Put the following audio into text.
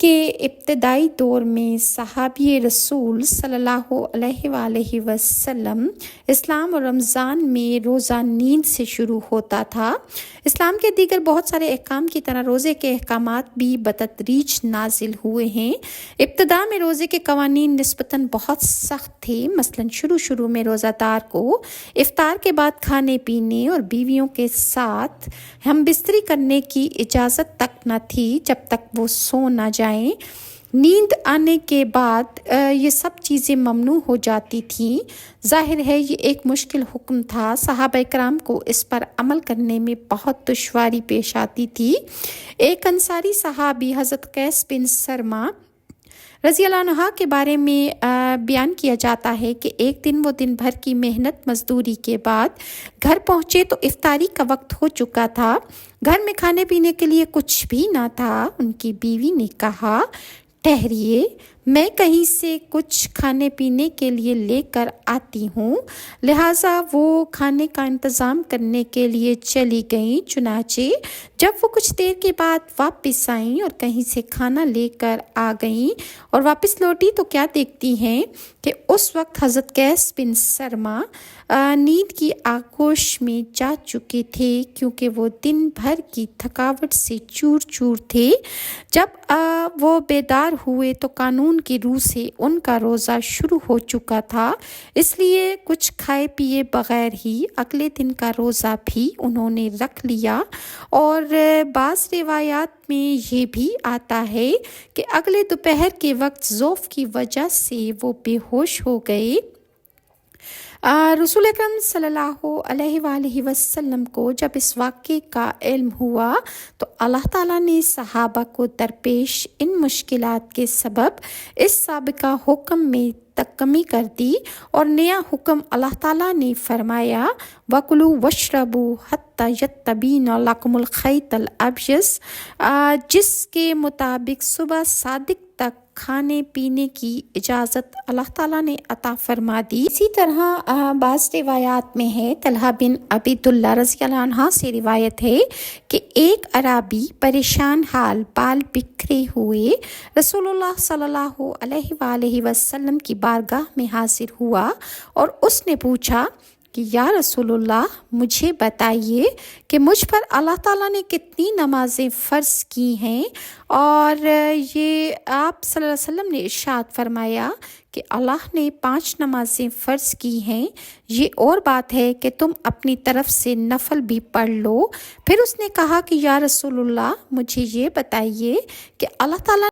کے ابتدائی دور میں صحابی رسول صلی اللہ علیہ وسلم اسلام اور رمضان میں روزہ نیند سے شروع ہوتا تھا۔ اسلام کے دیگر بہت سارے احکام کی طرح روزے کے احکامات بھی بتدریج نازل ہوئے ہیں۔ ابتدا میں روزے کے قوانین نسبتاً بہت سخت تھے، مثلاً شروع میں روزہ دار کو افطار کے بعد کھانے پینے اور بیویوں کے ساتھ ہم بستری کرنے کی اجازت تک نہ تھی جب تک وہ سو نہ جائیں۔ نیند آنے کے بعد یہ سب چیزیں ممنوع ہو جاتی تھیں۔ ظاہر ہے یہ ایک مشکل حکم تھا، صحابہ کرام کو اس پر عمل کرنے میں بہت دشواری پیش آتی تھی۔ ایک انصاری صحابی حضرت قیس بن سرما رضی اللہ عنہ کے بارے میں بیان کیا جاتا ہے کہ ایک دن وہ دن بھر کی محنت مزدوری کے بعد گھر پہنچے تو افطاری کا وقت ہو چکا تھا۔ گھر میں کھانے پینے کے لیے کچھ بھی نہ تھا۔ ان کی بیوی نے کہا، ٹھہریے، میں کہیں سے کچھ کھانے پینے کے لیے لے کر آتی ہوں۔ لہٰذا وہ کھانے کا انتظام کرنے کے لیے چلی گئیں۔ چنانچہ جب وہ کچھ دیر کے بعد واپس آئیں اور کہیں سے کھانا لے کر آ گئیں اور واپس لوٹی تو کیا دیکھتی ہیں کہ اس وقت حضرت قیس بن سرما نیند کی آغوش میں جا چکے تھے، کیونکہ وہ دن بھر کی تھکاوٹ سے چور چور تھے۔ جب وہ بیدار ہوئے تو قانون کی روح سے ان کا روزہ شروع ہو چکا تھا، اس لیے کچھ کھائے پیے بغیر ہی اگلے دن کا روزہ بھی انہوں نے رکھ لیا۔ اور بعض روایات میں یہ بھی آتا ہے کہ اگلے دوپہر کے وقت ضعف کی وجہ سے وہ بے ہوش ہو گئے۔ رسول اکرم صلی اللہ علیہ وآلہ وسلم کو جب اس واقعے کا علم ہوا تو اللہ تعالیٰ نے صحابہ کو درپیش ان مشکلات کے سبب اس سابقہ حکم میں کمی کر دی، اور نیا حکم اللہ تعالیٰ نے فرمایا، وَكُلُوا وَاشْرَبُوا حَتَّى يَتَّبِينَ لَكُمُ الْخَيْطُ الْأَبْيَضُ، جس کے مطابق صبح صادق تک کھانے پینے کی اجازت اللہ تعالیٰ نے عطا فرما دی۔ اسی طرح بعض روایات میں ہے، طلحہ بن عبید اللہ رضی اللہ عنہ سے روایت ہے کہ ایک عرابی پریشان حال، بال بکھرے ہوئے رسول اللہ صلی اللہ علیہ وآلہ وسلم کی بارگاہ میں حاضر ہوا اور اس نے پوچھا کہ یا رسول اللہ، مجھے بتائیے کہ مجھ پر اللہ تعالیٰ نے کتنی نمازیں فرض کی ہیں؟ اور یہ آپ صلی اللہ علیہ وسلم نے ارشاد فرمایا کہ اللہ نے 5 نمازیں فرض کی ہیں، یہ اور بات ہے کہ تم اپنی طرف سے نفل بھی پڑھ لو۔ پھر اس نے کہا کہ یا رسول اللہ، مجھے یہ بتائیے کہ اللہ تعالیٰ